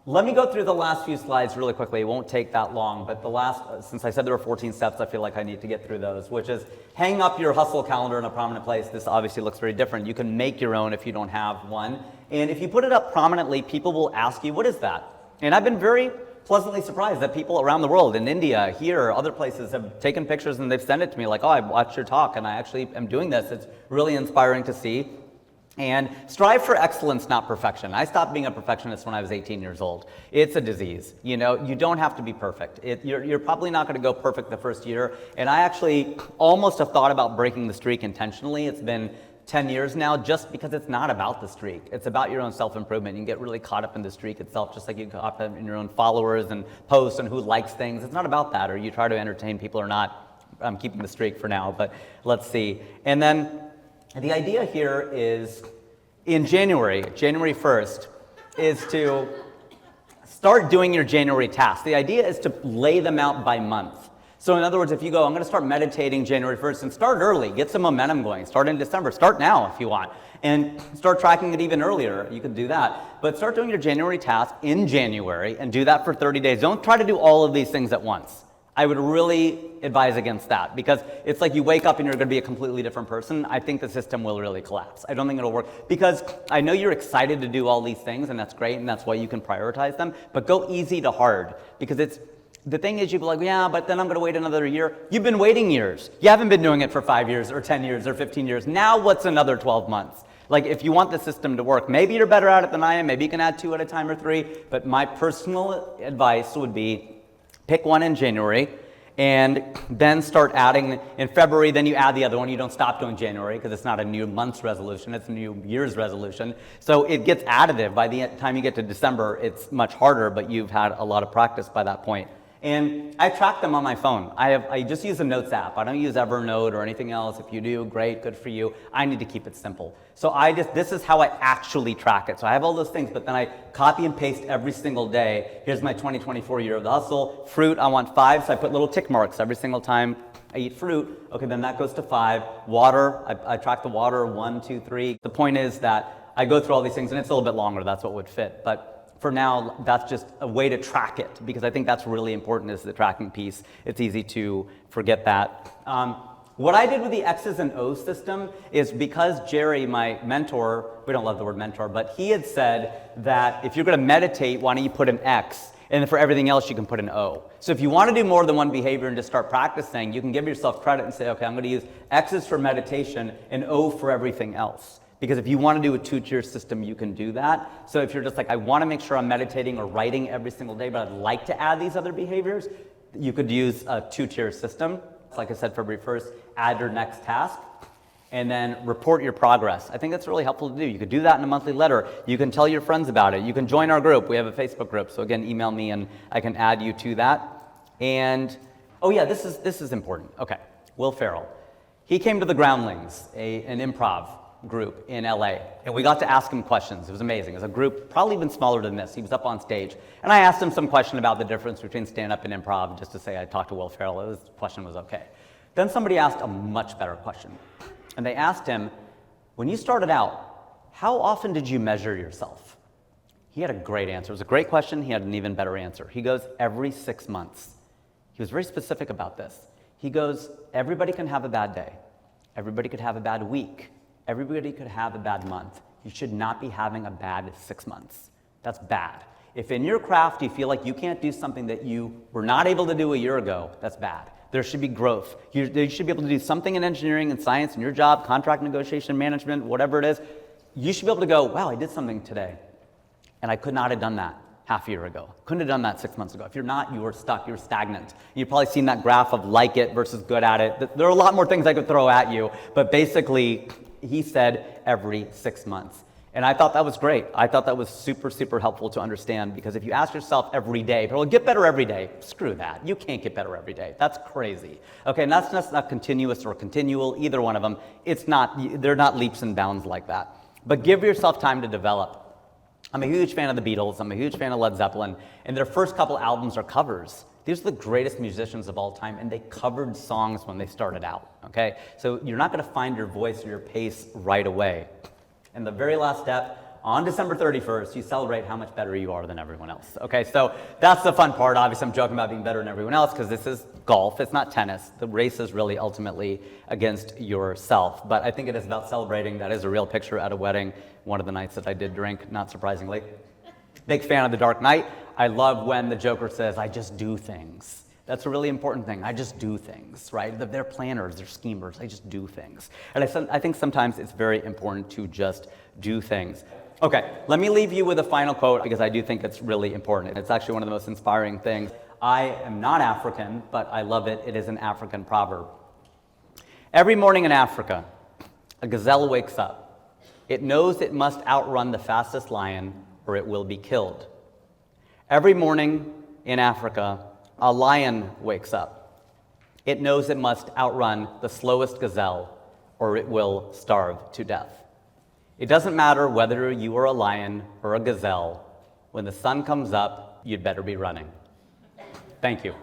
Let me go through the last few slides really quickly. It won't take that long, but since I said there were 14 steps, I feel like I need to get through those, which is hang up your hustle calendar in a prominent place. This obviously looks very different. You can make your own if you don't have one. And if you put it up prominently, people will ask you, what is that? And I've been very pleasantly surprised that people around the world, in India, here, other places, have taken pictures and they've sent it to me like, oh, I watched your talk and I actually am doing this. It's really inspiring to see. And strive for excellence, not perfection. I stopped being a perfectionist when I was 18 years old. It's a disease. You know, you don't have to be perfect. You're probably not going to go perfect the first year. And I actually almost have thought about breaking the streak intentionally. It's been 10 years now, just because it's not about the streak. It's about your own self-improvement. You can get really caught up in the streak itself, just like you get caught up in your own followers and posts and who likes things. It's not about that, or you try to entertain people or not. I'm keeping the streak for now, but let's see. And then the idea here is in January 1st, is to start doing your January tasks. The idea is to lay them out by month. So in other words, if you go, I'm going to start meditating January 1st, and start early, get some momentum going. Start in December, start now if you want, and start tracking it even earlier. You could do that. But start doing your January task in January and do that for 30 days. Don't try to do all of these things at once. I would really advise against that, because it's like you wake up and you're going to be a completely different person. I think the system will really collapse. I don't think it'll work, because I know you're excited to do all these things, and that's great, and that's why you can prioritize them, but go easy to hard, because the thing is, you'd be like, yeah, but then I'm going to wait another year. You've been waiting years. You haven't been doing it for 5 years or 10 years or 15 years. Now what's another 12 months? Like, if you want the system to work, maybe you're better at it than I am. Maybe you can add 2 at a time or 3, but my personal advice would be pick one in January, and then start adding in February. Then you add the other one. You don't stop doing January, because it's not a new month's resolution, it's a new year's resolution. So it gets additive. By the time you get to December, it's much harder, but you've had a lot of practice by that point. And I track them on my phone. I just use a Notes app. I don't use Evernote or anything else. If you do, great, good for you. I need to keep it simple. So this is how I actually track it. So I have all those things, but then I copy and paste every single day. Here's my 2024 year of the hustle. Fruit, I want 5, so I put little tick marks every single time I eat fruit. Okay, then that goes to 5. Water, I track the water, 1, 2, 3. The point is that I go through all these things, and it's a little bit longer. That's what would fit. But for now, that's just a way to track it, because I think that's really important, is the tracking piece. It's easy to forget that. What I did with the X's and O's system is, because Jerry, my mentor, we don't love the word mentor, but he had said that if you're going to meditate, why don't you put an X, and then for everything else you can put an O. So if you want to do more than one behavior and just start practicing, you can give yourself credit and say, okay, I'm going to use X's for meditation and O for everything else. Because if you want to do a 2-tier system, you can do that. So if you're just like, I want to make sure I'm meditating or writing every single day, but I'd like to add these other behaviors, you could use a 2-tier system. Like I said, February 1st, add your next task, and then report your progress. I think that's really helpful to do. You could do that in a monthly letter. You can tell your friends about it. You can join our group. We have a Facebook group. So again, email me and I can add you to that. And, oh yeah, this is important. Okay, Will Ferrell. He came to the Groundlings, an improv group in LA, and we got to ask him questions. It was amazing. It was a group probably even smaller than this. He was up on stage, and I asked him some question about the difference between stand-up and improv, just to say I talked to Will Ferrell. His question was okay. Then somebody asked a much better question, and they asked him, when you started out, how often did you measure yourself? He had a great answer. It was a great question. He had an even better answer. He goes, every 6 months. He was very specific about this. He goes, everybody can have a bad day. Everybody could have a bad week. Everybody could have a bad month. You should not be having a bad 6 months. That's bad. If in your craft you feel like you can't do something that you were not able to do a year ago, that's bad. There should be growth. You should be able to do something in engineering and science in your job, contract negotiation, management, whatever it is. You should be able to go, wow, I did something today, and I could not have done that half a year ago. Couldn't have done that 6 months ago. If you're not, you are stuck, you're stagnant. You've probably seen that graph of like it versus good at it. There are a lot more things I could throw at you, but basically, he said every 6 months. And I thought that was great. I thought that was super, super helpful to understand, because if you ask yourself every day, well, get better every day, screw that. You can't get better every day. That's crazy. Okay, and that's just not continuous or continual, either one of them. They're not leaps and bounds like that. But give yourself time to develop. I'm a huge fan of the Beatles. I'm a huge fan of Led Zeppelin. And their first couple albums are covers. These are the greatest musicians of all time, and they covered songs when they started out, okay? So you're not gonna find your voice or your pace right away. And the very last step, on December 31st, you celebrate how much better you are than everyone else. Okay, so that's the fun part. Obviously, I'm joking about being better than everyone else because this is golf, it's not tennis. The race is really ultimately against yourself. But I think it is about celebrating. That is a real picture at a wedding, one of the nights that I did drink, not surprisingly. Big fan of The Dark Knight. I love when the Joker says, I just do things. That's a really important thing. I just do things, right? They're planners, they're schemers, I just do things. And I think sometimes it's very important to just do things. Okay, let me leave you with a final quote because I do think it's really important. It's actually one of the most inspiring things. I am not African, but I love it. It is an African proverb. Every morning in Africa, a gazelle wakes up. It knows it must outrun the fastest lion or it will be killed. Every morning in Africa, a lion wakes up. It knows it must outrun the slowest gazelle or it will starve to death. It doesn't matter whether you are a lion or a gazelle. When the sun comes up, you'd better be running. Thank you.